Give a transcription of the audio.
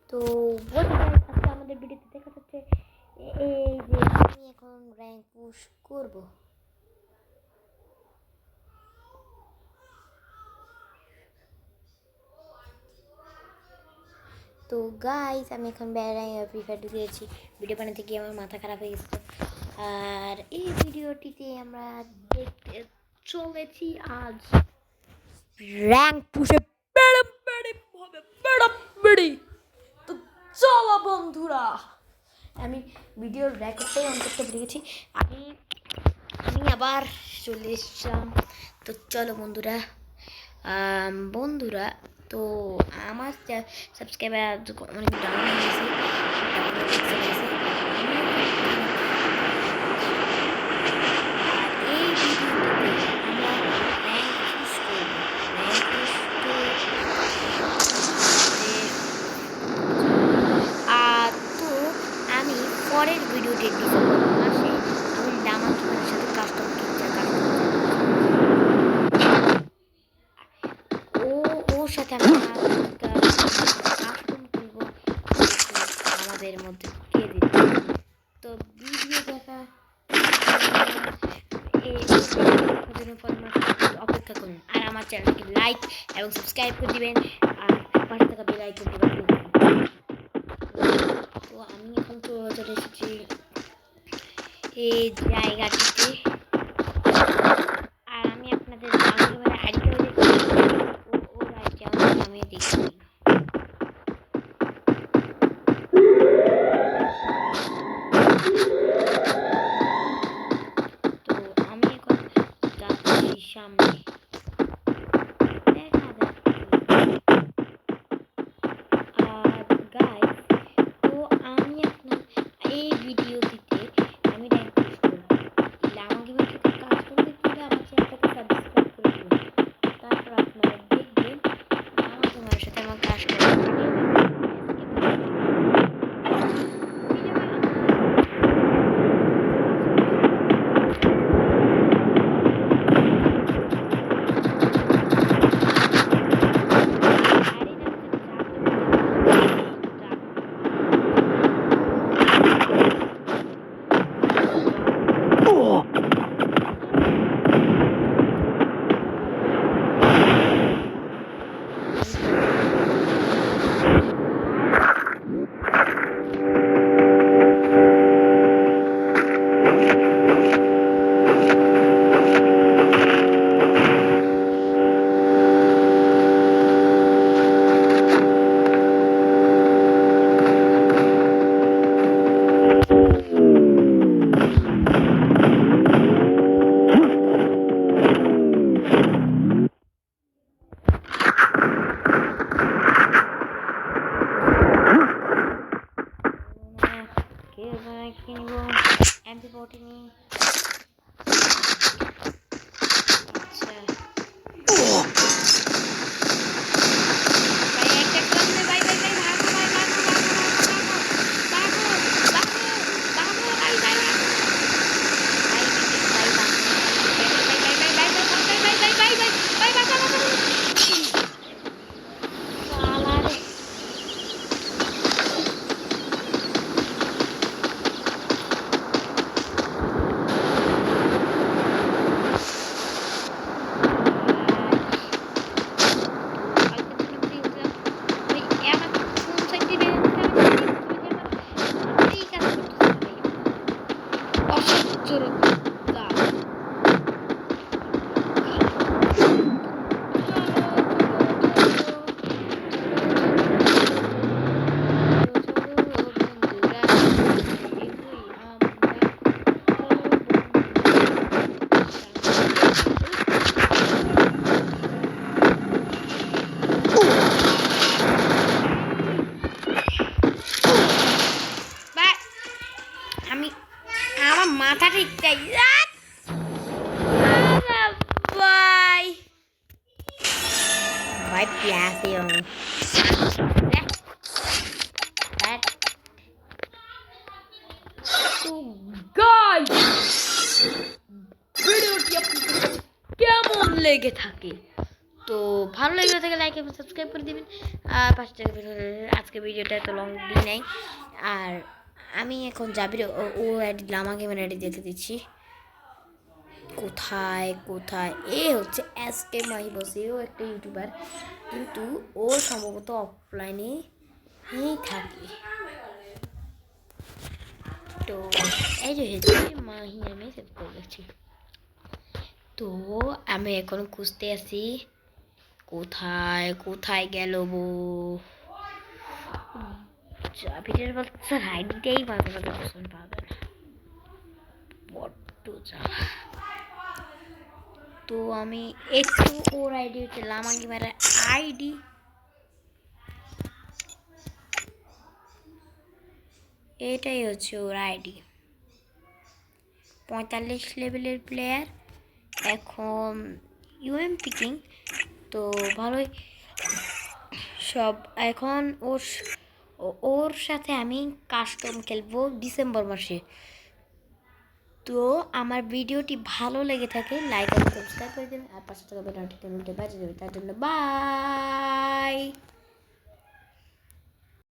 তো বলতে চাই আজকে আমাদের ভিডিওতে দেখা যাচ্ছে এই যে আমি এখন র্যাঙ্ক পুশ করব। তো গাইস আমি এখন ফ্রি ফায়ার ঢুকেছি, ভিডিও বানাতে গিয়ে আমার মাথা খারাপ হয়ে গেছে। আর এই ভিডিওটিতে আমরা দেখতে চলেছি আজ র্যাঙ্ক পুশে তো চলো বন্ধুরা, আমি ভিডিওর রেকর্ডটাই অন করতে ভুলে গেছি। আমি আবার চলে এসেছিলাম। তো চলো বন্ধুরা, তো আমার সাবস্ক্রাইবার অনেক ডাউন হয়ে গেছে, পরের ভিডিওটি ডিসেম্বর মাসে আমি ডামাকিমানের সাথে কাস্টম ওর সাথে আমি কাস্টম করবো আমাদের মধ্যে কে দিতে। তো ভিডিও দেখা অপেক্ষা করুন আর আমার চ্যানেলকে লাইক এবং সাবস্ক্রাইব করে দিবেন আর পাশে থাকা বেল আইকনটি বাজিয়ে দিবেন। তো আমি এখন চলে এসেছি এই জায়গাটিতে, আর আমি আপনাদের আইডিটাও দেখি ওর আইডিটা আমি দেখি। তো আমি এখন যাচ্ছি সামনে, দেখা যাচ্ছে। আর গাইস, তো আমি আপনার এই ভিডিওটিতে আমি র্যাঙ্ক পুশ করব। আমাকে কাজ করতে গেলে আমার চ্যানেলটাকে সাবস্ক্রাইব করে দেবেন, তারপর আপনারা দেখবেন আমাকে আমার সাথে আমার কাজ করতে কিনবো MP40 নিয়ে। আমার মাথা ঠিক চাই ভাই ভাই প্লাস ভিডিওটি আপনাদের কেমন লেগে থাকে, তো ভালো লেগে থাকে লাইক এবং সাবস্ক্রাইব করে দিবেন। 5 টাকা আজকে ভিডিওটা এত লং দিই নাই। আর আমি এখন জাবির ও আইডি লামা গেমের আইডি দেখে দিচ্ছি। কোথায় কোথায় এ হচ্ছে এসকে মাহিবস, এও একটা ইউটিউবার, কিন্তু ও সম্ভবত অফলাইনেই থাকে। তো এই যে হচ্ছে মাহি আমি সেভ করে গেছি। তো আমি এখন খুঁজতে আছি কোথায় কোথায় গেল বো জাভিদের বাচ্চার আইডিটাই মাঝে মাঝে পছন্দ পাবে না, বড্ড জ্বালা। তো আমি একটু ওর আইডি হচ্ছে লামাঙ্গি মারা আইডি, এটাই হচ্ছে ওর আইডি। 45 লেভেলের প্লেয়ার, এখন ইউএম পিকিং, তো ভালোই সব। এখন ওর সাথে আমি কাস্টম খেলবো ডিসেম্বর মাসে। তো আমার ভিডিওটি ভালো লেগে থাকে লাইক আর সাবস্ক্রাইব করে দেবেন, আর 5 টাকা বেল নোটিফিকেশন বাজিয়ে দেবেন। তার জন্য বাই।